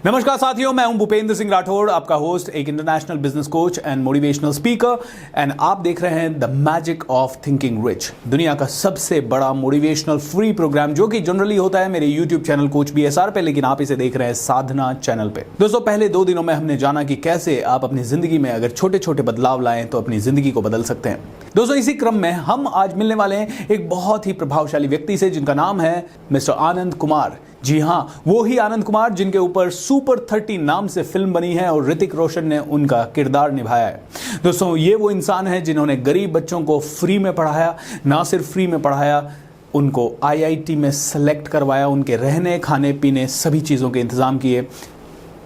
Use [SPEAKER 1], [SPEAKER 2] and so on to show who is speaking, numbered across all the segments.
[SPEAKER 1] नमस्कार साथियों, मैं हूं भूपेंद्र सिंह राठौड़, आपका होस्ट, एक international business coach and motivational speaker. And आप देख रहे हैं the magic of thinking rich, दुनिया का सबसे बड़ा मोटिवेशनल फ्री प्रोग्राम, जो कि जनरली होता है मेरे यूट्यूब चैनल कोच BSR पे, लेकिन आप इसे देख रहे हैं साधना चैनल पे। दोस्तों, पहले 2 दिनों में हमने जाना कि कैसे आप अपनी जिंदगी में अगर छोटे छोटे बदलाव लाएं तो अपनी जिंदगी को बदल सकते हैं। दोस्तों, इसी क्रम में हम आज मिलने वाले हैं एक बहुत ही प्रभावशाली व्यक्ति से, जिनका नाम है मिस्टर आनंद कुमार। जी हाँ, वो ही आनंद कुमार जिनके ऊपर सुपर 30 नाम से फिल्म बनी है और ऋतिक रोशन ने उनका किरदार निभाया है। दोस्तों, ये वो इंसान है जिन्होंने गरीब बच्चों को फ्री में पढ़ाया, ना सिर्फ फ्री में पढ़ाया, उनको IIT में सेलेक्ट करवाया, उनके रहने खाने पीने सभी चीज़ों के इंतजाम किए।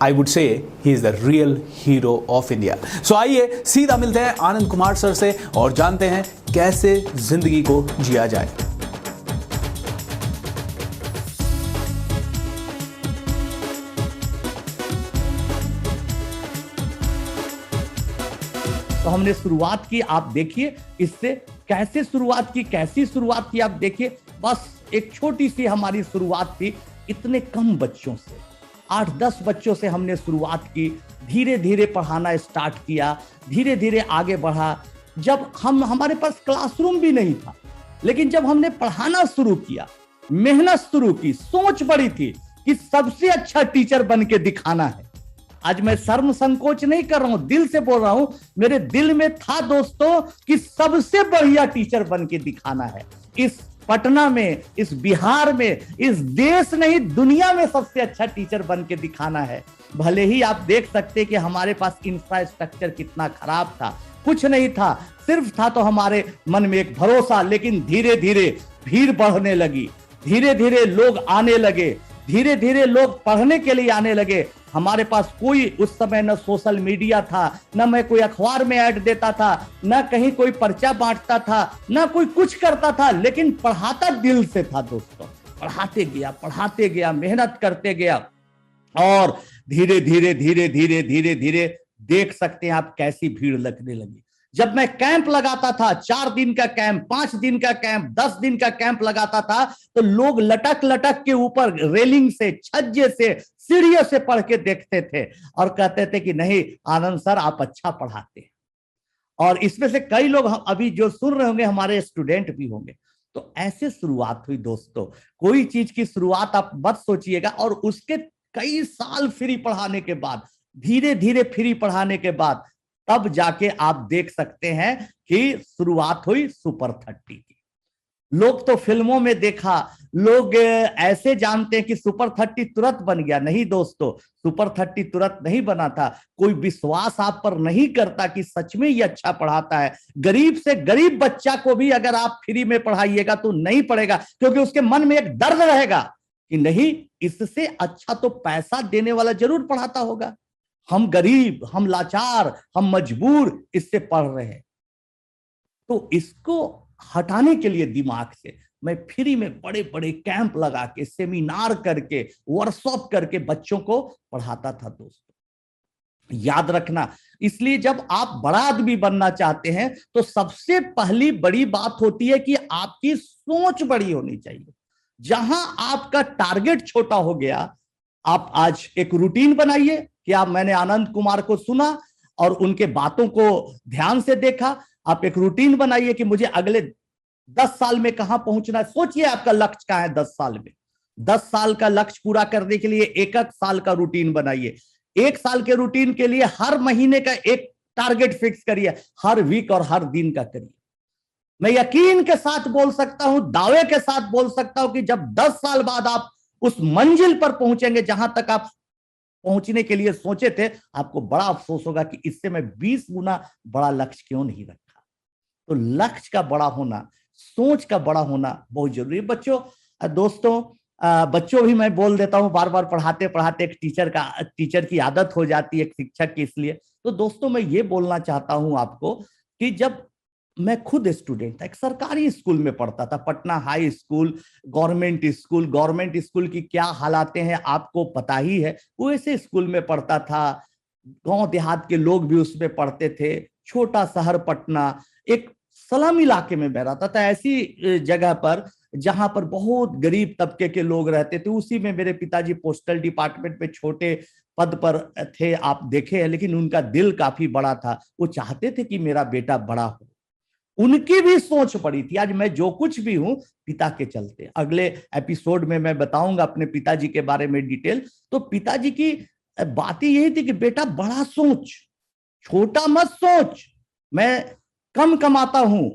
[SPEAKER 1] I would say he is the real hero of India. So आइए सीधा मिलते हैं आनंद कुमार सर से और जानते हैं कैसे जिंदगी को जिया जाए।
[SPEAKER 2] तो हमने शुरुआत की, आप देखिए इससे कैसे शुरुआत की, कैसी शुरुआत की आप देखिए। बस एक छोटी सी हमारी शुरुआत थी, इतने कम बच्चों से, 8-10 बच्चों से हमने शुरुआत की। धीरे धीरे पढ़ाना स्टार्ट किया, धीरे धीरे आगे बढ़ा। जब हमारे पास क्लासरूम भी नहीं था, लेकिन जब हमने पढ़ाना शुरू किया, मेहनत शुरू की, सोच बड़ी थी कि सबसे अच्छा टीचर बन के दिखाना है। आज मैं शर्म संकोच नहीं कर रहा हूं, दिल से बोल रहा हूं, मेरे दिल में था दोस्तों कि सबसे बढ़िया टीचर बन के दिखाना है। इस पटना में, इस बिहार में, इस देश नहीं दुनिया में सबसे अच्छा टीचर बन के दिखाना है। भले ही आप देख सकते कि हमारे पास इंफ्रास्ट्रक्चर कितना खराब था, कुछ नहीं था, सिर्फ था तो हमारे मन में एक भरोसा। लेकिन धीरे धीरे भीड़ बढ़ने लगी, धीरे धीरे लोग आने लगे, धीरे धीरे लोग पढ़ने के लिए आने लगे। हमारे पास कोई उस समय न सोशल मीडिया था, न मैं कोई अखबार में ऐड देता था, न कहीं कोई पर्चा बांटता था, न कोई कुछ करता था, लेकिन पढ़ाता दिल से था दोस्तों। पढ़ाते गया, मेहनत करते गया और धीरे धीरे धीरे धीरे धीरे धीरे देख सकते हैं आप कैसी भीड़ लगने लगी। जब मैं कैंप लगाता था, 4 दिन का कैंप, 5 दिन का कैंप, 10 दिन का कैंप लगाता था, तो लोग लटक लटक के ऊपर रेलिंग से, छज्जे से, सीढ़ियों से पढ़ के देखते थे और कहते थे कि नहीं आनंद सर आप अच्छा पढ़ाते हैं। और इसमें से कई लोग अभी जो सुन रहे होंगे हमारे स्टूडेंट भी होंगे। तो ऐसे शुरुआत हुई दोस्तों। कोई चीज की शुरुआत आप मत सोचिएगा, और उसके कई साल फ्री पढ़ाने के बाद, धीरे धीरे फ्री पढ़ाने के बाद, तब जाके आप देख सकते हैं कि शुरुआत हुई सुपर 30 की। लोग तो फिल्मों में देखा, लोग ऐसे जानते हैं कि सुपर 30 तुरंत बन गया। नहीं दोस्तों, सुपर 30 तुरंत नहीं बना था। कोई विश्वास आप पर नहीं करता कि सच में ये अच्छा पढ़ाता है। गरीब से गरीब बच्चा को भी अगर आप फ्री में पढ़ाइएगा तो नहीं पढ़ेगा, क्योंकि उसके मन में एक दर्द रहेगा कि नहीं, इससे अच्छा तो पैसा देने वाला जरूर पढ़ाता होगा। हम गरीब, हम लाचार, हम मजबूर इससे पढ़ रहे हैं। तो इसको हटाने के लिए दिमाग से मैं फ्री में बड़े बड़े कैंप लगा के, सेमिनार करके, वर्कशॉप करके बच्चों को पढ़ाता था दोस्तों। याद रखना, इसलिए जब आप बड़ा आदमी बनना चाहते हैं तो सबसे पहली बड़ी बात होती है कि आपकी सोच बड़ी होनी चाहिए। जहां आपका टारगेट छोटा हो गया, आप आज एक रूटीन बनाइए कि आप, मैंने आनंद कुमार को सुना और उनके बातों को ध्यान से देखा। आप एक रूटीन बनाइए कि मुझे अगले 10 साल में कहां पहुंचना है। सोचिए आपका लक्ष्य क्या है 10 साल में। 10 साल का लक्ष्य पूरा करने के लिए एक साल का रूटीन बनाइए। 1 साल के रूटीन के लिए हर महीने का एक टारगेट फिक्स करिए, हर वीक और हर दिन का करिए। मैं यकीन के साथ बोल सकता हूं, दावे के साथ बोल सकता हूं कि जब 10 साल बाद आप उस मंजिल पर पहुंचेंगे जहां तक आप पहुंचने के लिए सोचे थे, आपको बड़ा अफसोस होगा कि इससे मैं 20 गुना बड़ा लक्ष्य क्यों नहीं रखा। तो लक्ष्य का बड़ा होना, सोच का बड़ा होना बहुत जरूरी है बच्चों। दोस्तों, बच्चों भी मैं बोल देता हूं, बार बार पढ़ाते पढ़ाते एक टीचर की आदत हो जाती है, एक शिक्षक की। इसलिए तो दोस्तों मैं ये बोलना चाहता हूं आपको कि जब मैं खुद स्टूडेंट था, एक सरकारी स्कूल में पढ़ता था, Patna high school, government school की क्या हालातें हैं आपको पता ही है। वो ऐसे स्कूल में पढ़ता था, गांव देहात के लोग भी उसमें पढ़ते थे। छोटा शहर पटना, एक स्लम इलाके में मैं रहता था, ऐसी जगह पर जहां पर बहुत गरीब तबके के लोग रहते थे। उसी में मेरे पिताजी पोस्टल डिपार्टमेंट में छोटे पद पर थे, आप देखे हैं, लेकिन उनका दिल काफी बड़ा था। वो चाहते थे कि मेरा बेटा बड़ा हो। उनकी भी सोच बड़ी थी। आज मैं जो कुछ भी हूं पिता के चलते। अगले एपिसोड में मैं बताऊंगा अपने पिताजी के बारे में डिटेल। तो पिताजी की बात ही यही थी कि बेटा बड़ा सोच, छोटा मत सोच। मैं कम कमाता हूं,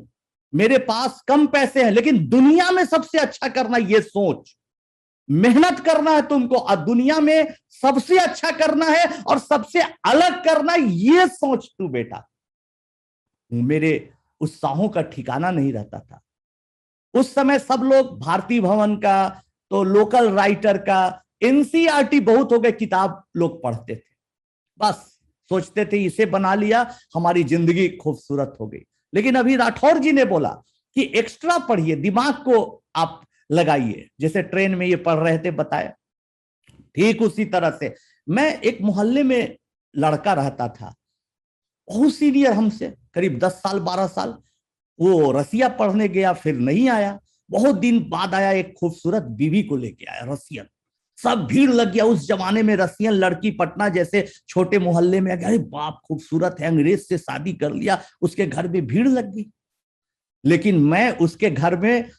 [SPEAKER 2] मेरे पास कम पैसे हैं, लेकिन दुनिया में सबसे अच्छा करना ये सोच। मेहनत करना है तुमको और दुनिया में सबसे अच्छा करना है और सबसे अलग करना, ये सोच तू बेटा। मेरे उत्साहों का ठिकाना नहीं रहता था। उस समय सब लोग भारती भवन का, तो लोकल राइटर का, एनसीईआरटी बहुत हो गए किताब लोग पढ़ते थे। बस सोचते थे इसे बना लिया हमारी जिंदगी खूबसूरत हो गई। लेकिन अभी राठौर जी ने बोला कि एक्स्ट्रा पढ़िए, दिमाग को आप लगाइए, जैसे ट्रेन में ये पढ़ रहे थे बताया। ठीक उसी तरह से मैं एक मोहल्ले में लड़का रहता था, बहुत सीनियर हमसे, करीब 10 साल 12 साल। वो रसिया पढ़ने गया, फिर नहीं आया। बहुत दिन बाद आया, एक खूबसूरत बीवी को लेके आया, रसियन। सब भीड़ लग गया। उस जमाने में रसियन लड़की पटना जैसे छोटे मोहल्ले में आ गया, अरे बाप खूबसूरत है, अंग्रेज से शादी कर लिया। उसके घर में भीड़ लग गई। लेकिन मैं उसके घर में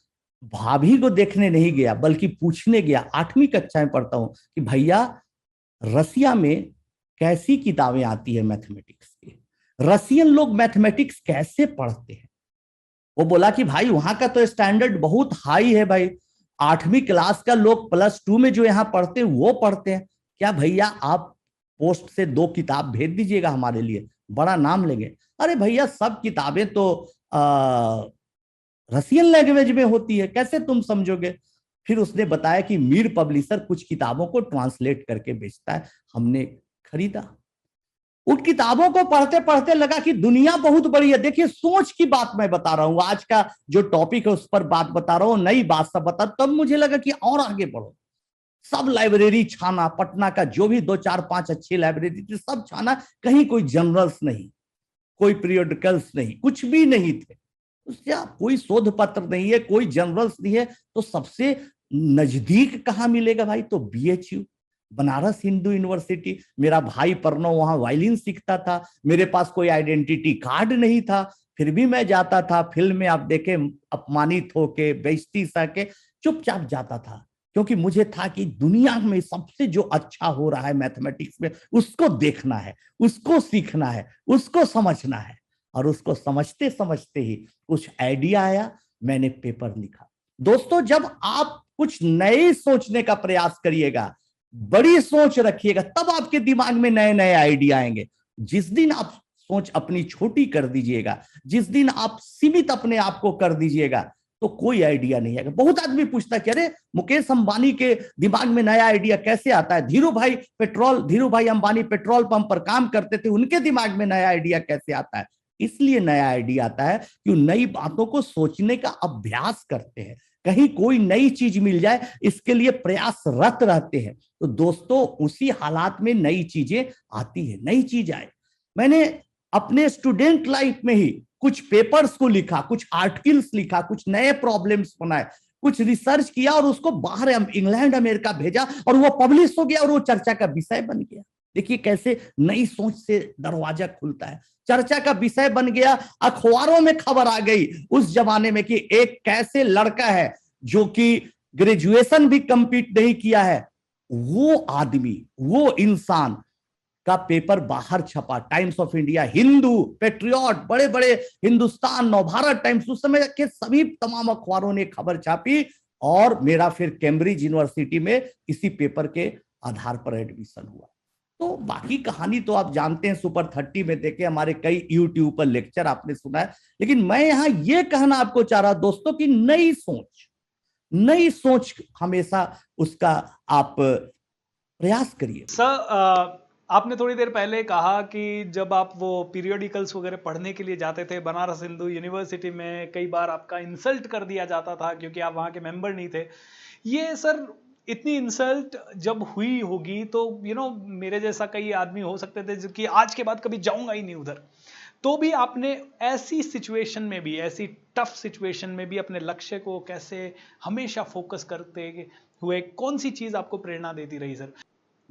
[SPEAKER 2] भाभी को देखने नहीं गया, बल्कि पूछने गया। 8वीं कक्षा में पढ़ता हूं कि भैया रसिया में कैसी किताबें आती है मैथमेटिक्स की, रसियन लोग मैथमेटिक्स कैसे पढ़ते हैं। वो बोला कि भाई वहां का तो स्टैंडर्ड बहुत हाई है भाई, 8वीं क्लास का लोग +2 में जो यहाँ पढ़ते हैं वो पढ़ते हैं। क्या भैया आप पोस्ट से 2 किताब भेज दीजिएगा हमारे लिए, बड़ा नाम लेंगे। अरे भैया सब किताबें तो रसियन लैंग्वेज में होती है, कैसे तुम समझोगे। फिर उसने बताया कि मीर पब्लिशर कुछ किताबों को ट्रांसलेट करके बेचता है। हमने खरीदा। उन किताबों को पढ़ते पढ़ते लगा कि दुनिया बहुत बड़ी है। देखिए सोच की बात मैं बता रहा हूं, आज का जो टॉपिक है उस पर बात बता रहा हूं, नई बात सब बता। तब मुझे लगा कि और आगे बढ़ो। सब लाइब्रेरी छाना, पटना का जो भी 2 4 5 अच्छी लाइब्रेरी थी सब छाना, कहीं कोई जर्नल्स नहीं, कोई पीरियोडिकल्स नहीं, कुछ भी नहीं थे। उससे कोई शोध पत्र नहीं है, कोई जर्नल्स नहीं है, तो सबसे नजदीक कहां मिलेगा भाई, तो बीएचयू, बनारस हिंदू यूनिवर्सिटी। मेरा भाई प्रणव वहां वायलिन सीखता था, मेरे पास कोई आइडेंटिटी कार्ड नहीं था, फिर भी मैं जाता था। फिल्म में आप देखे अपमानित होके, बेइज्जती सह के चुपचाप जाता था, क्योंकि मुझे था कि दुनिया में सबसे जो अच्छा हो रहा है मैथमेटिक्स में, उसको देखना है, उसको सीखना है, उसको समझना है। और उसको समझते समझते ही कुछ आइडिया आया, मैंने पेपर लिखा। दोस्तों जब आप कुछ नए सोचने का प्रयास करिएगा, बड़ी सोच रखिएगा, तब आपके दिमाग में नए नए आइडिया आएंगे। जिस दिन आप सोच अपनी छोटी कर दीजिएगा, जिस दिन आप सीमित अपने आप को कर दीजिएगा, तो कोई आइडिया नहीं आएगा। बहुत आदमी पूछता है कि अरे मुकेश अंबानी के दिमाग में नया आइडिया कैसे आता है, धीरू भाई अंबानी पेट्रोल पंप पर काम करते थे, उनके दिमाग में नया आइडिया कैसे आता है। इसलिए नया आइडिया आता है कि नई बातों को सोचने का अभ्यास करते हैं, कहीं कोई नई चीज मिल जाए इसके लिए प्रयासरत रहते हैं। तो दोस्तों उसी हालात में नई चीजें आती है, नई चीज आए। मैंने अपने स्टूडेंट लाइफ में ही कुछ पेपर्स को लिखा, कुछ आर्टिकल्स लिखा, कुछ नए प्रॉब्लम्स बनाए, कुछ रिसर्च किया और उसको बाहर इंग्लैंड अमेरिका भेजा और वो पब्लिश हो गया और वो चर्चा का विषय बन गया। देखिए कैसे नई सोच से दरवाजा खुलता है, चर्चा का विषय बन गया, अखबारों में खबर आ गई उस जमाने में कि एक कैसे लड़का है जो कि ग्रेजुएशन भी कंप्लीट नहीं किया है, वो आदमी, वो इंसान का पेपर बाहर छपा। Times of India, Hindu, patriot, बड़े बड़े हिंदुस्तान, नवभारत टाइम्स, उस समय के सभी तमाम अखबारों ने खबर छापी और मेरा फिर कैम्ब्रिज यूनिवर्सिटी में इसी पेपर के आधार पर एडमिशन हुआ। तो बाकी कहानी तो आप जानते हैं, सुपर 30 में देखे, हमारे कई यूट्यूब पर लेक्चर आपने सुना है। लेकिन मैं यहां यह कहना आपको चाह रहा दोस्तों कि नई सोच हमेशा उसका आप प्रयास करिए।
[SPEAKER 1] सर आपने थोड़ी देर पहले कहा कि जब आप वो पीरियोडिकल्स वगैरह पढ़ने के लिए जाते थे बनारस हिंदू यूनिवर्सिटी में, कई बार आपका इंसल्ट कर दिया जाता था क्योंकि आप वहाँ के मेंबर नहीं थे। ये सर इतनी इंसल्ट जब हुई होगी तो मेरे जैसा कई आदमी हो सकते थे जो कि आज के बाद कभी जाऊंगा ही नहीं उधर, तो भी आपने ऐसी सिचुएशन में भी, ऐसी टफ सिचुएशन में भी अपने लक्ष्य को कैसे हमेशा फोकस करते हुए, कौन सी चीज आपको प्रेरणा देती रही सर?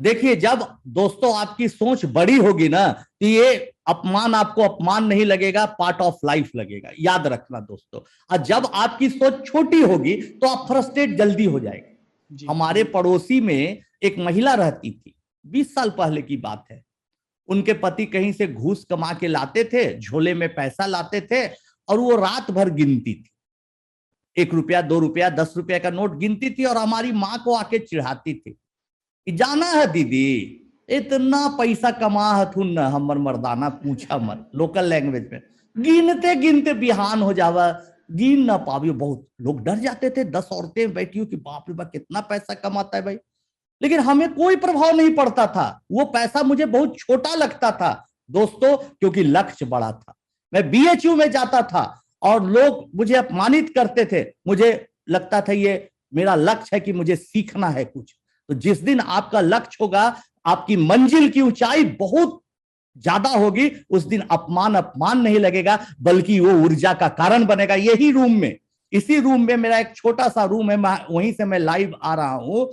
[SPEAKER 2] देखिए, जब दोस्तों आपकी सोच बड़ी होगी ना, तो ये अपमान आपको अपमान नहीं लगेगा, पार्ट ऑफ लाइफ लगेगा, याद रखना दोस्तों। और जब आपकी सोच छोटी होगी तो आप फ्रस्ट्रेट जल्दी हो जाएंगे। हमारे पड़ोसी में एक महिला रहती थी, 20 साल पहले की बात है। उनके पति कहीं से घूस कमा के लाते थे, झोले में पैसा लाते थे, और वो रात भर गिनती थी, 1 रुपया, 2 रुपया, 10 रुपया का नोट गिनती थी, और हमारी माँ को आके चिढ़ाती थी, जाना है दीदी, इतना पैसा कमा हथुन न हमर मर्दाना, पूछा मत, लोकल लैंग्वेज में। गिनते गिनते बिहान हो जावा, गिन ना पावियो। बहुत लोग डर जाते थे, 10 औरतें बैठी हो कि बाप रे बाप कितना पैसा कमाता है भाई। लेकिन हमें कोई प्रभाव नहीं पड़ता था, वो पैसा मुझे बहुत छोटा लगता था दोस्तों, क्योंकि लक्ष्य बड़ा था। मैं बीएचयू में जाता था और लोग मुझे अपमानित करते थे, मुझे लगता था ये मेरा लक्ष्य है कि मुझे सीखना है कुछ। तो जिस दिन आपका लक्ष्य होगा, आपकी मंजिल की ऊंचाई बहुत ज्यादा होगी, उस दिन अपमान अपमान नहीं लगेगा, बल्कि वो ऊर्जा का कारण बनेगा। यही रूम में, इसी रूम में मेरा एक छोटा सा रूम है, वहीं से मैं लाइव आ रहा हूं।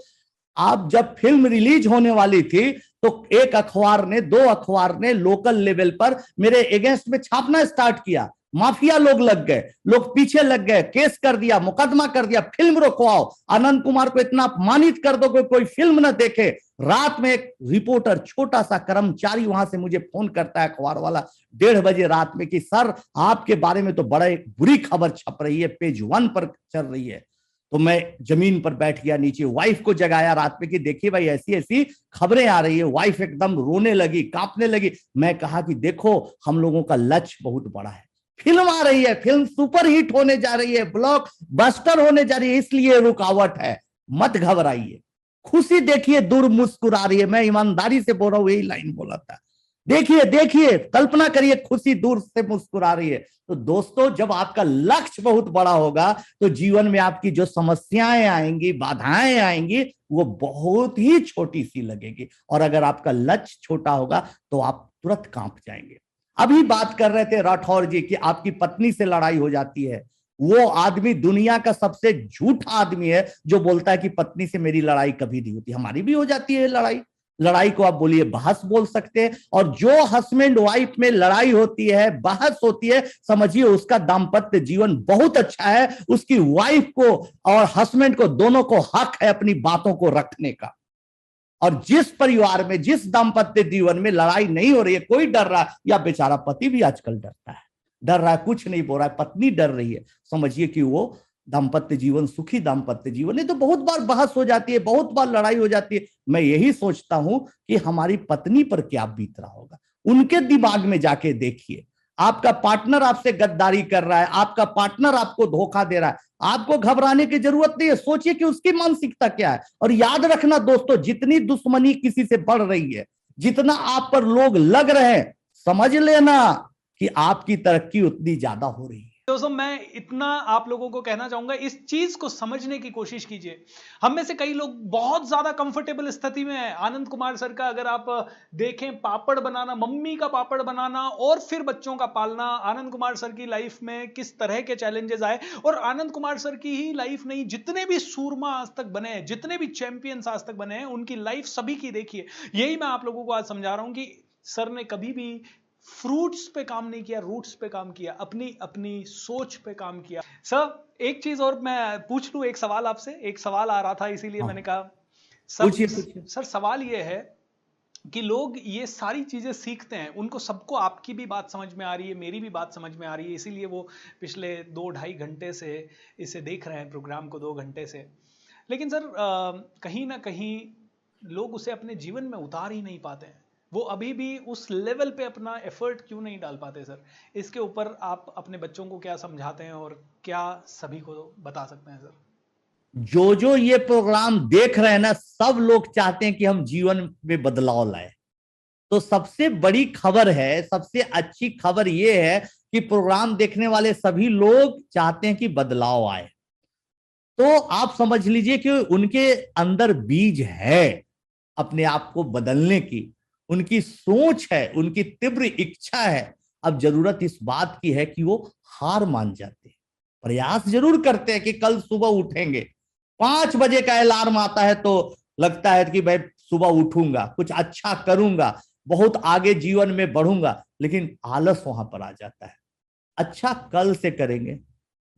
[SPEAKER 2] आप जब फिल्म रिलीज होने वाली थी तो एक अखबार ने, 2 अखबार ने लोकल लेवल पर मेरे अगेंस्ट में छापना स्टार्ट किया। माफिया लोग लग गए, लोग पीछे लग गए, केस कर दिया, मुकदमा कर दिया, फिल्म रोकवाओ, आनंद कुमार को इतना अपमानित कर दो कि कोई फिल्म न देखे। रात में एक रिपोर्टर, छोटा सा कर्मचारी वहां से मुझे फोन करता है, अखबार वाला, 1:30 बजे रात में, कि सर आपके बारे में तो बड़ा एक बुरी खबर छप रही है, पेज 1 पर चल रही है। तो मैं जमीन पर बैठ गया, नीचे वाइफ को जगाया रात में कि देखिए भाई ऐसी ऐसी खबरें आ रही है। वाइफ एकदम रोने लगी, कांपने लगी। मैं कहा कि देखो, हम लोगों का लक्ष्य बहुत बड़ा है, फिल्म आ रही है, फिल्म सुपर हिट होने जा रही है, ब्लॉकबस्टर होने जा रही है, इसलिए रुकावट है, मत घबराइए। खुशी देखिए दूर मुस्कुरा रही है, मैं ईमानदारी से बोल रहा हूं, यही लाइन बोला था। देखिए देखिए, कल्पना करिए, खुशी दूर से मुस्कुरा रही है। तो दोस्तों, जब आपका लक्ष्य बहुत बड़ा होगा तो जीवन में आपकी जो समस्याएं आएंगी, बाधाएं आएंगी, वो बहुत ही छोटी सी लगेगी। और अगर आपका लक्ष्य छोटा होगा तो आप तुरंत कांप जाएंगे। अभी बात कर रहे थे राठौर जी कि आपकी पत्नी से लड़ाई हो जाती है। वो आदमी दुनिया का सबसे झूठा आदमी है जो बोलता है कि पत्नी से मेरी लड़ाई कभी नहीं होती। हमारी भी हो जाती है लड़ाई। लड़ाई को आप बोलिए बहस बोल सकते हैं। और जो हस्बैंड वाइफ में लड़ाई होती है, बहस होती है, समझिए उसका दाम्पत्य जीवन बहुत अच्छा है। उसकी वाइफ को और हस्बैंड को, दोनों को हक है अपनी बातों को रखने का। और जिस परिवार में, जिस दाम्पत्य जीवन में लड़ाई नहीं हो रही है, कोई डर रहा है, या बेचारा पति भी आजकल डरता है, डर रहा है, कुछ नहीं बोल रहा है, पत्नी डर रही है, समझिए कि वो दाम्पत्य जीवन सुखी दाम्पत्य जीवन नहीं। तो बहुत बार बहस हो जाती है, बहुत बार लड़ाई हो जाती है। मैं यही सोचता हूं कि हमारी पत्नी पर क्या बीत रहा होगा, उनके दिमाग में जाके देखिए। आपका पार्टनर आपसे गद्दारी कर रहा है, आपका पार्टनर आपको धोखा दे रहा है, आपको घबराने की जरूरत नहीं है। सोचिए कि उसकी मानसिकता क्या है। और याद रखना दोस्तों, जितनी दुश्मनी किसी से बढ़ रही है, जितना आप पर लोग लग रहे हैं, समझ लेना कि आपकी तरक्की उतनी ज्यादा हो रही है।
[SPEAKER 1] दोस्तों, मैं इतना आप लोगों को कहना चाहूंगा, इस चीज को समझने की कोशिश कीजिए। हम में से कई लोग बहुत ज्यादा कंफर्टेबल स्थिति में हैं। आनंद कुमार सर का अगर आप देखें, पापड़ बनाना, मम्मी का पापड़ बनाना और फिर बच्चों का पालना, आनंद कुमार सर की लाइफ में किस तरह के चैलेंजेस आए। और आनंद कुमार सर की ही लाइफ नहीं, जितने भी सूरमा आज तक बने हैं, जितने भी चैंपियंस आज तक बने हैं, उनकी लाइफ सभी की देखिए। यही मैं आप लोगों को आज समझा रहा हूं कि सर ने कभी भी फ्रूट्स पे काम नहीं किया, रूट्स पे काम किया, अपनी अपनी सोच पे काम किया। सर एक चीज और मैं पूछ लूं, एक सवाल आपसे, एक सवाल आ रहा था इसीलिए मैंने कहा सर सवाल ये है कि लोग ये सारी चीजें सीखते हैं, उनको सबको आपकी भी बात समझ में आ रही है, मेरी भी बात समझ में आ रही है, इसीलिए वो पिछले 2-2.5 घंटे से इसे देख रहे हैं, प्रोग्राम को 2 घंटे से। लेकिन सर कहीं ना कहीं लोग उसे अपने जीवन में उतार ही नहीं पाते हैं। वो अभी भी उस लेवल पे अपना एफर्ट क्यों नहीं डाल पाते सर? इसके ऊपर आप अपने बच्चों को क्या समझाते हैं और क्या सभी को बता सकते हैं सर?
[SPEAKER 2] जो ये प्रोग्राम देख रहे हैं ना, सब लोग चाहते हैं कि हम जीवन में बदलाव लाए। तो सबसे बड़ी खबर है, सबसे अच्छी खबर ये है कि प्रोग्राम देखने वाले सभी लोग चाहते हैं कि बदलाव आए। तो आप समझ लीजिए कि उनके अंदर बीज है अपने आप को बदलने की, उनकी सोच है, उनकी तीव्र इच्छा है। अब जरूरत इस बात की है कि वो हार मान जाते हैं, प्रयास जरूर करते हैं कि कल सुबह उठेंगे। 5 बजे का अलार्म आता है तो लगता है कि भाई सुबह उठूंगा, कुछ अच्छा करूंगा, बहुत आगे जीवन में बढ़ूंगा, लेकिन आलस वहां पर आ जाता है। अच्छा कल से करेंगे,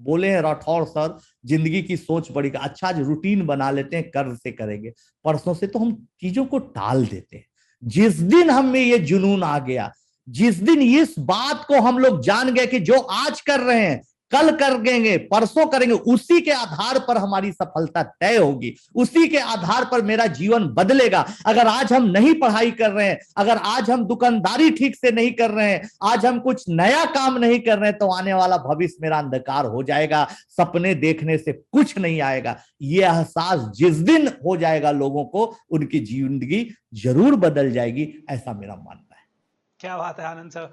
[SPEAKER 2] बोले हैं राठौर सर जिंदगी की सोच बड़ी, अच्छा आज रूटीन बना लेते हैं, कल से करेंगे, परसों से, तो हम चीजों को टाल देते हैं। जिस दिन हम में ये जुनून आ गया, जिस दिन इस बात को हम लोग जान गए कि जो आज कर रहे हैं कल कर देंगे, परसों करेंगे, उसी के आधार पर हमारी सफलता तय होगी, उसी के आधार पर मेरा जीवन बदलेगा। अगर आज हम नहीं पढ़ाई कर रहे हैं, अगर आज हम दुकानदारी ठीक से नहीं कर रहे हैं, आज हम कुछ नया काम नहीं कर रहे हैं, तो आने वाला भविष्य मेरा अंधकार हो जाएगा, सपने देखने से कुछ नहीं आएगा। ये एहसास जिस दिन हो जाएगा लोगों को, उनकी जिंदगी जरूर बदल जाएगी, ऐसा मेरा मानना है।
[SPEAKER 1] क्या बात है Anand sir,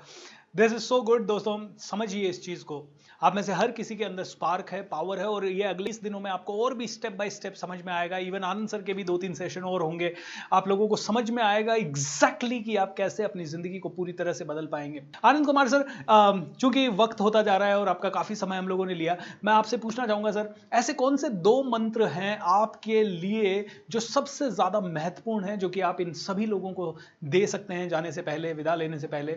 [SPEAKER 1] this is so good. दोस्तों समझिए इस चीज को, आप में से हर किसी के अंदर स्पार्क है, पावर है, और ये अगले 20 दिनों में आपको और भी स्टेप बाय स्टेप समझ में आएगा। इवन आनंद सर के भी 2-3 सेशन और होंगे, आप लोगों को समझ में आएगा एग्जैक्टली कि आप कैसे अपनी जिंदगी को पूरी तरह से बदल पाएंगे। आनंद कुमार सर, चूंकि वक्त होता जा रहा है और आपका काफी समय हम लोगों ने लिया, मैं आपसे पूछना चाहूंगा सर, ऐसे कौन से 2 मंत्र हैं आपके लिए जो सबसे ज्यादा महत्वपूर्ण है, जो कि आप इन सभी लोगों को दे सकते हैं जाने से पहले, विदा लेने से पहले,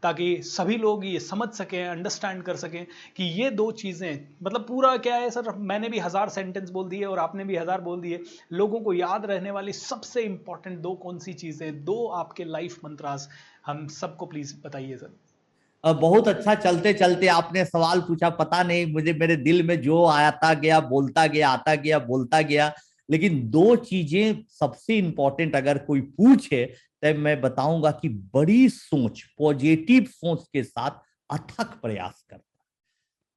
[SPEAKER 1] ताकि सभी लोग ये समझ सकें, अंडरस्टैंड कर सकें कि ये 2 चीजें, मतलब पूरा क्या है सर, मैंने भी 1000 सेंटेंस बोल दिए और आपने भी 1000 बोल दिए, लोगों को याद रहने वाली सबसे इंपॉर्टेंट 2 कौन सी चीजें, 2 आपके लाइफ मंत्रास हम सबको प्लीज बताइए सर।
[SPEAKER 2] बहुत अच्छा, चलते चलते आपने सवाल पूछा, पता नहीं मुझे, मेरे दिल में जो आता गया बोलता गया, आता गया बोलता गया। लेकिन 2 चीजें सबसे इंपॉर्टेंट अगर कोई पूछे तो मैं बताऊंगा कि बड़ी सोच, पॉजिटिव सोच के साथ अथक प्रयास करता।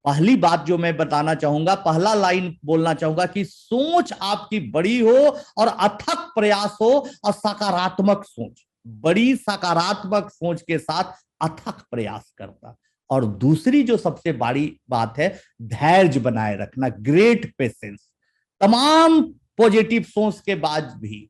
[SPEAKER 2] पहली बात जो मैं बताना चाहूंगा, पहला लाइन बोलना चाहूंगा कि सोच आपकी बड़ी हो और अथक प्रयास हो, और सकारात्मक सोच, बड़ी सकारात्मक सोच के साथ अथक प्रयास करता। और दूसरी जो सबसे बड़ी बात है, धैर्य बनाए रखना, ग्रेट पेशेंस। तमाम पॉजिटिव सोच के बाद भी,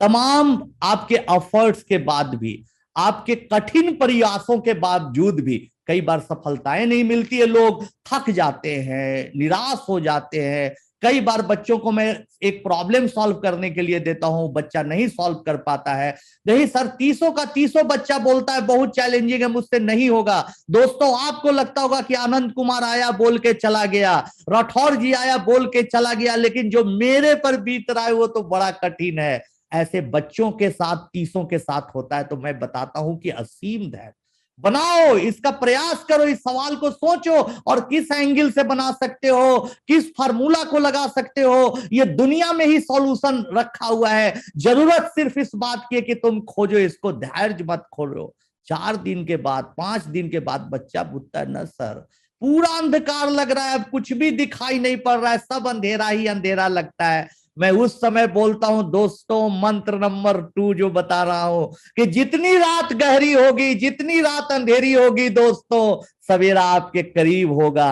[SPEAKER 2] तमाम आपके एफर्ट्स के बाद भी, आपके कठिन प्रयासों के बावजूद भी कई बार सफलताएं नहीं मिलती है, लोग थक जाते हैं, निराश हो जाते हैं। कई बार बच्चों को मैं एक प्रॉब्लम सॉल्व करने के लिए देता हूं, बच्चा नहीं सॉल्व कर पाता है, नहीं सर 30 का 30 बच्चा बोलता है बहुत चैलेंजिंग है, मुझसे नहीं होगा। दोस्तों आपको लगता होगा कि आनंद कुमार आया बोल के चला गया, राठौर जी आया बोल के चला गया, लेकिन जो मेरे पर बीत रहा है वो तो बड़ा कठिन है। ऐसे बच्चों के साथ, 30 के साथ होता है। तो मैं बताता हूं कि असीम धैर्य बनाओ, इसका प्रयास करो, इस सवाल को सोचो और किस एंगल से बना सकते हो, किस फार्मूला को लगा सकते हो। ये दुनिया में ही सॉल्यूशन रखा हुआ है, जरूरत सिर्फ इस बात की है कि तुम खोजो इसको, धैर्य मत खोलो। 4 दिन के बाद, 5 दिन के बाद बच्चा पूछता है ना सर, पूरा अंधकार लग रहा है, अब कुछ भी दिखाई नहीं पड़ रहा है, सब अंधेरा ही अंधेरा लगता है। मैं उस समय बोलता हूं दोस्तों, मंत्र नंबर 2 जो बता रहा हूं कि जितनी रात गहरी होगी, जितनी रात अंधेरी होगी दोस्तों, सवेरा आपके करीब होगा।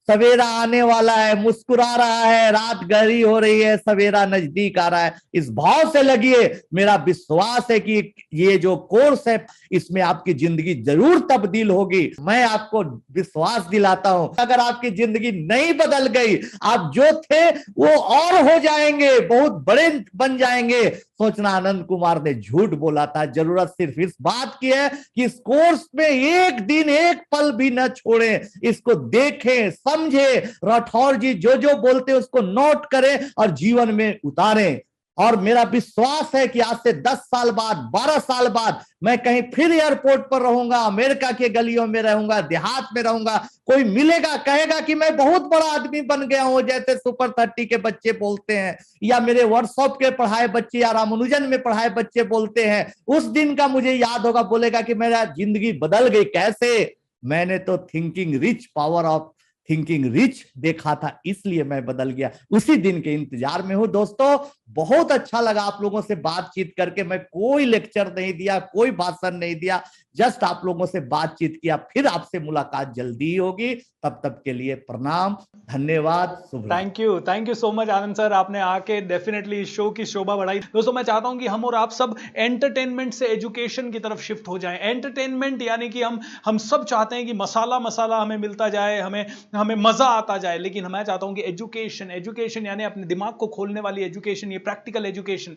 [SPEAKER 2] सवेरा आने वाला है, मुस्कुरा रहा है, रात गहरी हो रही है, सवेरा नजदीक आ रहा है। इस भाव से लगिए, मेरा विश्वास है कि ये जो कोर्स है इसमें आपकी जिंदगी जरूर तब्दील होगी। मैं आपको विश्वास दिलाता हूं, अगर आपकी जिंदगी नहीं बदल गई, आप जो थे वो और हो जाएंगे, बहुत बड़े बन जाएंगे। सोचना आनंद कुमार ने झूठ बोला था, जरूरत सिर्फ इस बात की है कि इस कोर्स में एक दिन एक पल भी न छोड़ें, इसको देखें, समझे, राठौर जी जो जो बोलते हैं उसको नोट करें और जीवन में उतारें। और मेरा विश्वास है कि आज से 10 साल बाद, 12 साल बाद मैं कहीं फिर एयरपोर्ट पर रहूंगा, अमेरिका के गलियों में रहूंगा, देहात में रहूंगा, कोई मिलेगा कहेगा कि मैं बहुत बड़ा आदमी बन गया हूं, जैसे सुपर 30 के बच्चे बोलते हैं, या मेरे वर्कशॉप के पढ़ाए बच्चे या रामानुजन में पढ़ाए बच्चे बोलते हैं। उस दिन का मुझे याद होगा, बोलेगा कि मेरा जिंदगी बदल गई। कैसे? मैंने तो thinking rich, power of thinking rich देखा था, इसलिए मैं बदल गया। उसी दिन के इंतजार में हूं। दोस्तों बहुत अच्छा लगा आप लोगों से बातचीत करके। मैं कोई लेक्चर नहीं दिया, कोई भाषण नहीं दिया, जस्ट आप लोगों से बातचीत किया। फिर आपसे मुलाकात जल्दी ही होगी, तब तक के लिए प्रणाम, धन्यवाद, शुभ।
[SPEAKER 1] Thank you so much Anand sir, आपने आके डेफिनेटली इस शो की शोभा बढ़ाई। दोस्तों मैं चाहता हूं कि हम और आप सब एंटरटेनमेंट से एजुकेशन की तरफ शिफ्ट हो जाएं। एंटरटेनमेंट यानी कि हम सब चाहते हैं कि मसाला मसाला हमें मिलता जाए, हमें मजा आता जाए, लेकिन मैं चाहता हूं कि एजुकेशन यानी अपने दिमाग को खोलने वाली एजुकेशन, ये प्रैक्टिकल एजुकेशन,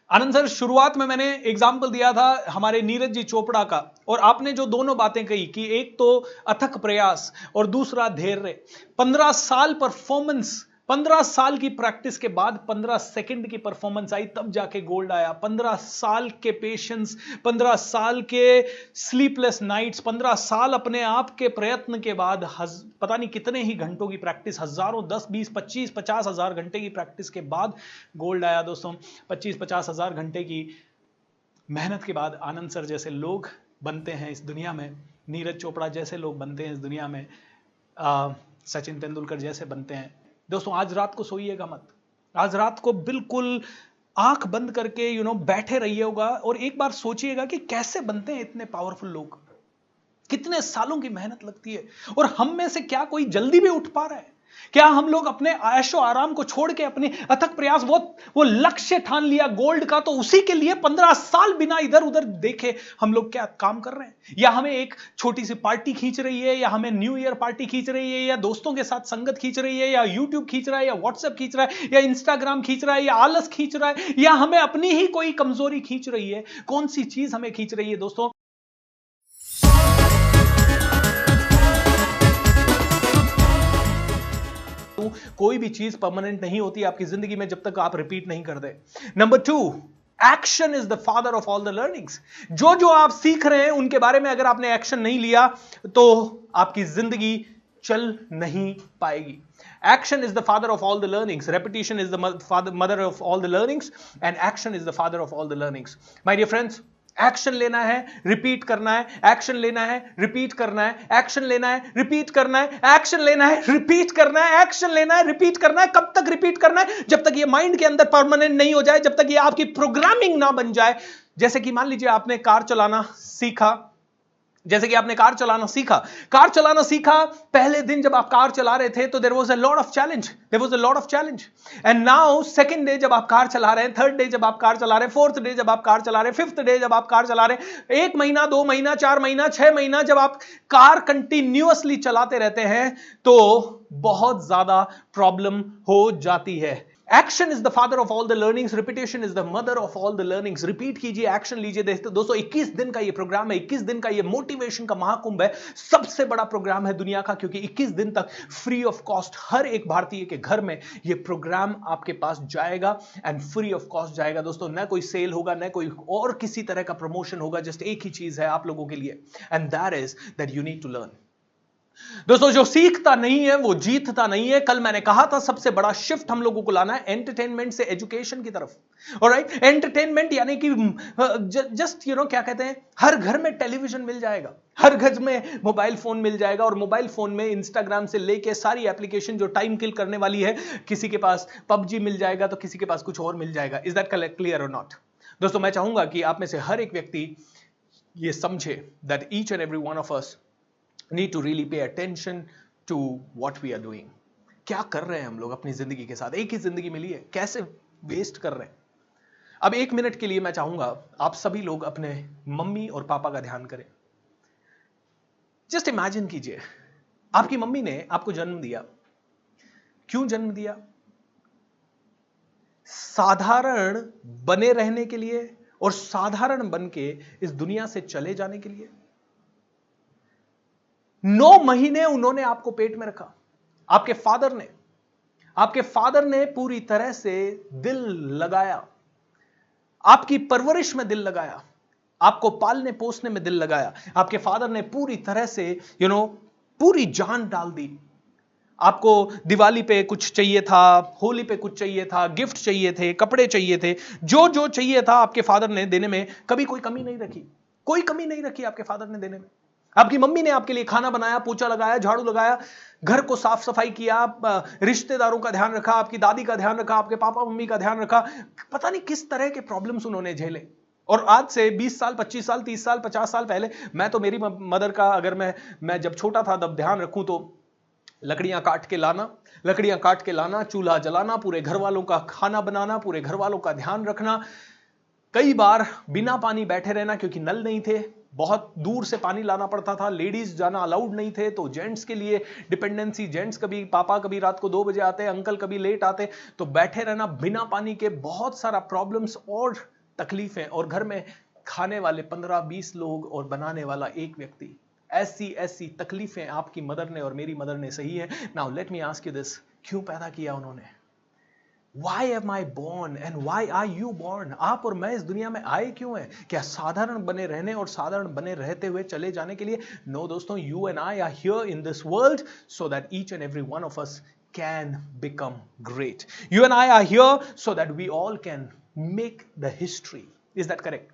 [SPEAKER 1] आनंद सर, शुरुआत में मैंने एग्जाम्पल दिया था हमारे नीरज जी चोपड़ा का, और आपने जो दोनों बातें कही कि एक तो अथक प्रयास और दूसरा धैर्य। 15 साल परफॉर्मेंस, 15 साल की प्रैक्टिस के बाद 15 सेकंड की परफॉर्मेंस आई, तब जाके गोल्ड आया। 15 साल के पेशेंस, 15 साल के स्लीपलेस नाइट्स, 15 साल अपने आप के प्रयत्न के बाद, पता नहीं कितने ही घंटों की प्रैक्टिस, हजारों, 10, 20, 25, 50 हजार घंटे की प्रैक्टिस के बाद गोल्ड आया दोस्तों। 25-50 हजार घंटे की मेहनत के बाद आनंद सर जैसे लोग बनते हैं इस दुनिया में, नीरज चोपड़ा जैसे लोग बनते हैं इस दुनिया में, सचिन तेंदुलकर जैसे बनते हैं। दोस्तों आज रात को सोइएगा मत, आज रात को बिल्कुल आंख बंद करके बैठे रहिएगा और एक बार सोचिएगा कि कैसे बनते हैं इतने पावरफुल लोग, कितने सालों की मेहनत लगती है। और हम में से क्या कोई जल्दी भी उठ पा रहा है? क्या हम लोग अपने ऐशो आराम को छोड़ के अपने अथक प्रयास, वो लक्ष्य ठान लिया गोल्ड का, तो उसी के लिए 15 साल बिना इधर उधर देखे हम लोग क्या काम कर रहे हैं? या हमें एक छोटी सी पार्टी खींच रही है, या हमें न्यू ईयर पार्टी खींच रही है, या दोस्तों के साथ संगत खींच रही है, या यूट्यूब खींच रहा है, या व्हाट्सएप खींच रहा है, या इंस्टाग्राम खींच रहा है, या आलस खींच रहा है, या हमें अपनी ही कोई कमजोरी खींच रही है? कौन सी चीज हमें खींच रही है दोस्तों? कोई भी चीज परमानेंट नहीं होती आपकी जिंदगी में जब तक आप रिपीट नहीं कर दे। Number 2, action is the father of all the learnings. जो आप सीख रहे हैं उनके बारे में अगर आपने एक्शन नहीं लिया तो आपकी जिंदगी चल नहीं पाएगी। Action is the father of all the learnings. Repetition is the mother of all the learnings. And action is the father of all the learnings. My dear friends, action लेना है, रिपीट करना है, एक्शन लेना है, repeat करना है, action लेना है, रिपीट करना है, एक्शन लेना है, रिपीट करना है, एक्शन लेना है, रिपीट करना है। कब तक रिपीट करना है? जब तक ये माइंड के अंदर परमानेंट नहीं हो जाए, जब तक ये आपकी प्रोग्रामिंग ना बन जाए। जैसे कि मान लीजिए आपने कार चलाना सीखा, जैसे कि आपने कार चलाना सीखा, पहले दिन जब आप कार चला रहे थे तो there was a lot of challenge, and now second day जब आप कार चला रहे हैं, थर्ड डे जब आप कार चला रहे हैं, फोर्थ डे जब आप कार चला रहे हैं, फिफ्थ डे जब आप कार चला रहे हैं, 1 महीना, 2 महीना, 4 महीना, 6 महीना जब आप कार कंटिन्यूअसली चलाते रहते हैं तो बहुत ज्यादा प्रॉब्लम हो जाती है। Action is the father of all the learnings, repetition is the mother of all the learnings. Repeat कीजिए, एक्शन लीजिए। दोस्तों 21 दिन का ये प्रोग्राम है, 21 दिन का ये मोटिवेशन का महाकुंभ है, सबसे बड़ा प्रोग्राम है दुनिया का, क्योंकि 21 दिन तक फ्री ऑफ कॉस्ट हर एक भारतीय के घर में ये प्रोग्राम आपके पास जाएगा, एंड फ्री ऑफ कॉस्ट जाएगा दोस्तों। न कोई सेल होगा, न कोई और किसी तरह का प्रमोशन होगा, जस्ट एक ही चीज है आप लोगों के लिए, and that is that you need to learn. दोस्तों जो सीखता नहीं है वो जीतता नहीं है। कल मैंने कहा था सबसे बड़ा शिफ्ट हम लोगों को लाना है एंटरटेनमेंट से एजुकेशन की तरफ। ऑलराइट, एंटरटेनमेंट यानी कि जस्ट क्या कहते हैं, हर घर में टेलीविजन मिल जाएगा, हर घर में मोबाइल फोन मिल जाएगा, और मोबाइल फोन में इंस्टाग्राम से लेके सारी एप्लीकेशन जो टाइम किल करने वाली है, किसी के पास पबजी मिल जाएगा तो किसी के पास कुछ और मिल जाएगा। इज दैट क्लियर और नॉट? दोस्तों मैं चाहूंगा कि आप में से हर एक व्यक्ति ये समझे that each and every one of us need to really pay attention to what we are doing. क्या कर रहे हैं हम लोग अपनी जिंदगी के साथ? एक ही जिंदगी मिली है, कैसे वेस्ट कर रहे हैं? अब 1 मिनट के लिए मैं चाहूंगा आप सभी लोग अपने मम्मी और पापा का ध्यान करें। जस्ट इमेजिन कीजिए, आपकी मम्मी ने आपको जन्म दिया। क्यों जन्म दिया? साधारण बने रहने के लिए और साधारण बन के इस दुनिया से चले जाने के लिए। 9 महीने उन्होंने आपको पेट में रखा। आपके फादर ने पूरी तरह से दिल लगाया, आपकी परवरिश में दिल लगाया, आपको पालने पोसने में दिल लगाया। आपके फादर ने पूरी तरह से पूरी जान डाल दी। आपको दिवाली पे कुछ चाहिए था, होली पे कुछ चाहिए था, गिफ्ट चाहिए थे, कपड़े चाहिए थे, जो चाहिए था आपके फादर ने देने में कभी कोई कमी नहीं रखी। कोई कमी नहीं रखी आपके फादर ने देने में। आपकी मम्मी ने आपके लिए खाना बनाया, पोछा लगाया, झाड़ू लगाया, घर को साफ सफाई किया, रिश्तेदारों का ध्यान रखा, आपकी दादी का ध्यान रखा, आपके पापा मम्मी का ध्यान रखा। पता नहीं किस तरह के प्रॉब्लम्स उन्होंने झेले। और आज से 20 साल, 25 साल, 30 साल, 50 साल पहले मैं तो मेरी मदर का अगर मैं जब छोटा था तब ध्यान रखूं तो लकड़ियां काट के लाना, चूल्हा जलाना, पूरे घर वालों का खाना बनाना, पूरे घर वालों का ध्यान रखना। कई बार बिना पानी बैठे रहना, क्योंकि नल नहीं थे, बहुत दूर से पानी लाना पड़ता था, लेडीज जाना अलाउड नहीं थे, तो जेंट्स के लिए डिपेंडेंसी, जेंट्स कभी पापा कभी रात को 2 बजे आते, अंकल कभी लेट आते, तो बैठे रहना बिना पानी के, बहुत सारा प्रॉब्लम्स और तकलीफें और घर में खाने वाले 15-20 लोग और बनाने वाला एक व्यक्ति, ऐसी ऐसी तकलीफें आपकी मदर ने और मेरी मदर ने सही है। Now let me ask you this, क्यों पैदा किया उन्होंने? Why am I born and why are you born? आप और मैं इस दुनिया में आए क्यों हैं? क्या साधारण बने रहने और साधारण बने रहते हुए चले जाने के लिए? No दोस्तों, you and I are here in this world so that each and every one of us can become great. You and I are here so that we all can make the history. Is that correct?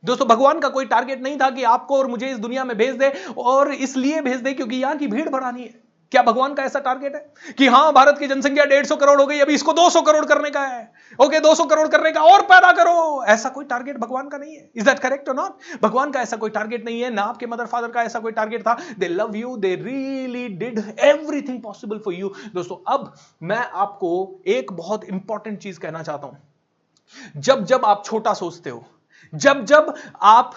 [SPEAKER 1] दोस्तों, भगवान का कोई target नहीं था कि आपको और मुझे इस दुनिया में भेज दे और इसलिए भेज दे क्योंकि यहां की भीड़ बढ़ानी है। क्या भगवान का ऐसा टारगेट है कि हां, भारत की जनसंख्या 150 करोड़ हो गई, अभी इसको 200 करोड़ करने का है, ओके 200 करोड़ करने का और पैदा करो? ऐसा कोई टारगेट भगवान का नहीं है। इज दैट करेक्ट और नॉट? भगवान का ऐसा कोई टारगेट नहीं है, ना आपके मदर फादर का ऐसा कोई टारगेट था। दे love you, they really did everything possible for you. दोस्तों, अब मैं आपको एक बहुत इंपॉर्टेंट चीज कहना चाहता हूं। जब जब आप छोटा सोचते हो, जब जब आप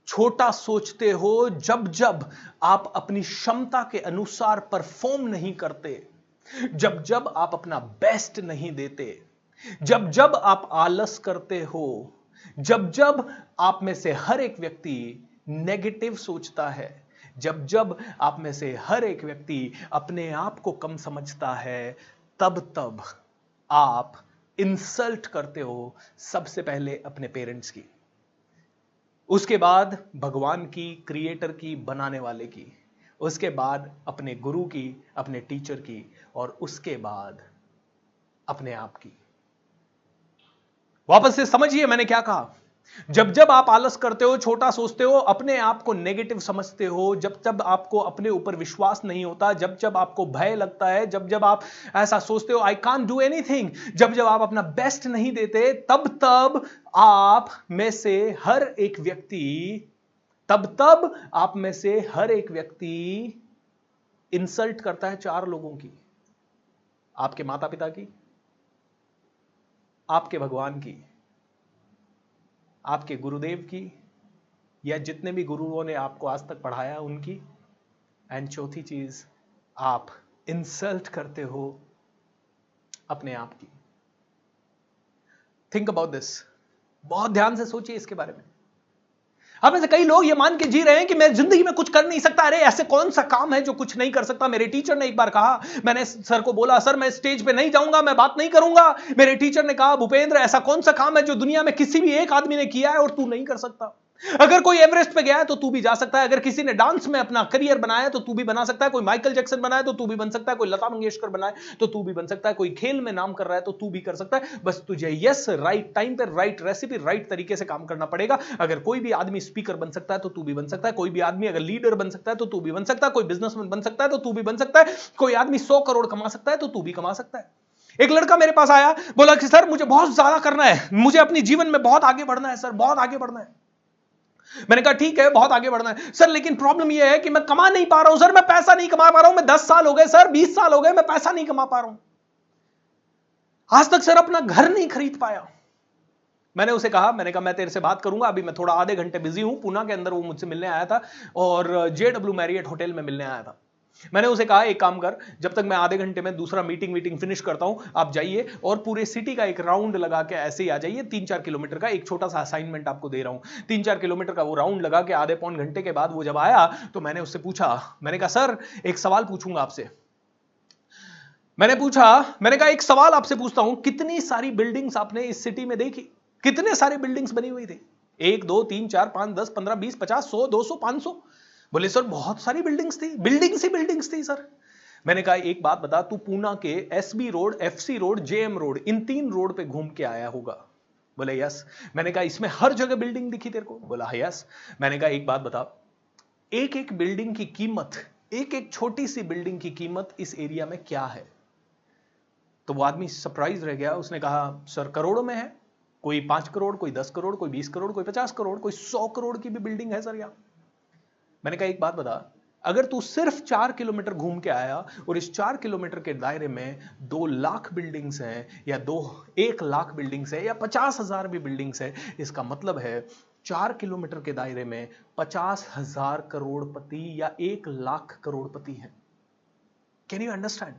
[SPEAKER 1] छोटा सोचते हो, जब जब आप अपनी क्षमता के अनुसार परफॉर्म नहीं करते, जब जब आप अपना बेस्ट नहीं देते, जब जब आप आलस करते हो, जब जब आप में से हर एक व्यक्ति नेगेटिव सोचता है, जब जब आप में से हर एक व्यक्ति अपने आप को कम समझता है, तब तब आप इंसल्ट करते हो सबसे पहले अपने पेरेंट्स की, उसके बाद भगवान की, क्रिएटर की, बनाने वाले की, उसके बाद अपने गुरु की, अपने टीचर की, और उसके बाद अपने आप की। वापस से समझिए मैंने क्या कहा। जब जब आप आलस करते हो, छोटा सोचते हो, अपने आप को नेगेटिव समझते हो, जब जब आपको अपने ऊपर विश्वास नहीं होता, जब जब आपको भय लगता है, जब जब आप ऐसा सोचते हो आई कांट डू एनीथिंग, जब जब आप अपना बेस्ट नहीं देते, तब तब आप में से हर एक व्यक्ति इंसल्ट करता है 4 लोगों की। आपके माता पिता की, आपके भगवान की, आपके गुरुदेव की, या जितने भी गुरुओं ने आपको आज तक पढ़ाया उनकी, एंड चौथी चीज, आप इंसल्ट करते हो अपने आप की। थिंक अबाउट दिस, बहुत ध्यान से सोचिए इसके बारे में। अब ऐसे कई लोग ये मान के जी रहे हैं कि मैं जिंदगी में कुछ कर नहीं सकता। अरे ऐसे कौन सा काम है जो कुछ नहीं कर सकता? मेरे टीचर ने एक बार कहा, मैंने सर को बोला सर मैं स्टेज पे नहीं जाऊंगा, मैं बात नहीं करूंगा। मेरे टीचर ने कहा भूपेंद्र ऐसा कौन सा काम है जो दुनिया में किसी भी एक आदमी ने किया है और तू नहीं कर सकता? अगर कोई एवरेस्ट पे गया है तो तू भी जा सकता है, अगर किसी ने डांस में अपना करियर बनाया है तो तू भी बना सकता है, कोई माइकल जैक्सन बनाया तो तू भी बन सकता है, कोई लता मंगेशकर बनाए तो तू भी बन सकता है, कोई खेल में नाम कर रहा है तो तू भी कर सकता है। बस तुझे यस राइट टाइम पे राइट रेसिपी राइट तरीके से काम करना पड़ेगा। अगर कोई भी आदमी स्पीकर बन सकता है तो तू भी बन सकता है, कोई भी आदमी अगर लीडर बन सकता है तो तू भी बन सकता है, कोई बिजनेसमैन बन सकता है तो तू भी बन सकता है, कोई आदमी 100 करोड़ कमा सकता है तो तू भी कमा सकता है। एक लड़का मेरे पास आया, बोला कि सर मुझे बहुत ज्यादा करना है, मुझे अपनी जीवन में बहुत आगे बढ़ना है सर, बहुत आगे बढ़ना है। मैंने कहा ठीक है बहुत आगे बढ़ना है सर, लेकिन प्रॉब्लम यह है कि मैं कमा नहीं पा रहा हूं सर, मैं पैसा नहीं कमा पा रहा हूं, मैं 10 साल हो गए सर, 20 साल हो गए, मैं पैसा नहीं कमा पा रहा हूं, आज तक सर अपना घर नहीं खरीद पाया। मैंने उसे कहा, मैंने कहा मैं तेरे से बात करूंगा, अभी मैं थोड़ा आधे घंटे बिजी हूं, पूना के अंदर वो मुझसे मिलने आया था और JW मैरियट होटल में मिलने आया था। मैंने उसे कहा एक काम कर, जब तक मैं आधे घंटे में दूसरा मीटिंग फिनिश करता हूं, आप जाइए और पूरे सिटी का एक राउंड लगा के ऐसे ही आ जाइए। 3-4 किलोमीटर का एक छोटा सा असाइनमेंट आपको दे रहा हूं। 3-4 किलोमीटर का वो राउंड लगा के आधे पौन घंटे के बाद वो जब आया तो मैंने उससे पूछा, मैंने कहा सर एक सवाल पूछूंगा आपसे। मैंने कहा एक सवाल आपसे पूछता हूं, कितनी सारी बिल्डिंग्स आपने इस सिटी में देखी? कितने सारे बिल्डिंग्स बनी हुई थी? 1 2 3 4 5 10 15 20 50 100 200 500? बोले सर बहुत सारी बिल्डिंग्स थी, बिल्डिंग्स थी सर। मैंने कहा एक बात बता, तू पूना के SB road, FC road, JM road, इन 3 रोड पे घूम के आया होगा? बोले यस। मैंने कहा इसमें हर जगह बिल्डिंग दिखी तेरे को? बोला यस। मैंने कहा एक बात बता, एक एक बिल्डिंग की कीमत, एक एक छोटी सी बिल्डिंग की कीमत इस एरिया में क्या है? तो वो आदमी सरप्राइज रह गया, उसने कहा सर करोड़ों में है, कोई 5 करोड़, कोई 10 करोड़, कोई 20 करोड़, कोई 50 करोड़, कोई 100 करोड़ की भी बिल्डिंग है सर यहाँ। मैंने कहा एक बात बता, अगर तू सिर्फ 4 किलोमीटर घूम के आया और इस 4 किलोमीटर के दायरे में 2 लाख बिल्डिंग्स हैं या 1 लाख बिल्डिंग्स है या 50,000 भी बिल्डिंग्स है, इसका मतलब है 4 किलोमीटर के दायरे में 50,000 करोड़पति या 1 लाख करोड़पति हैं। Can you understand?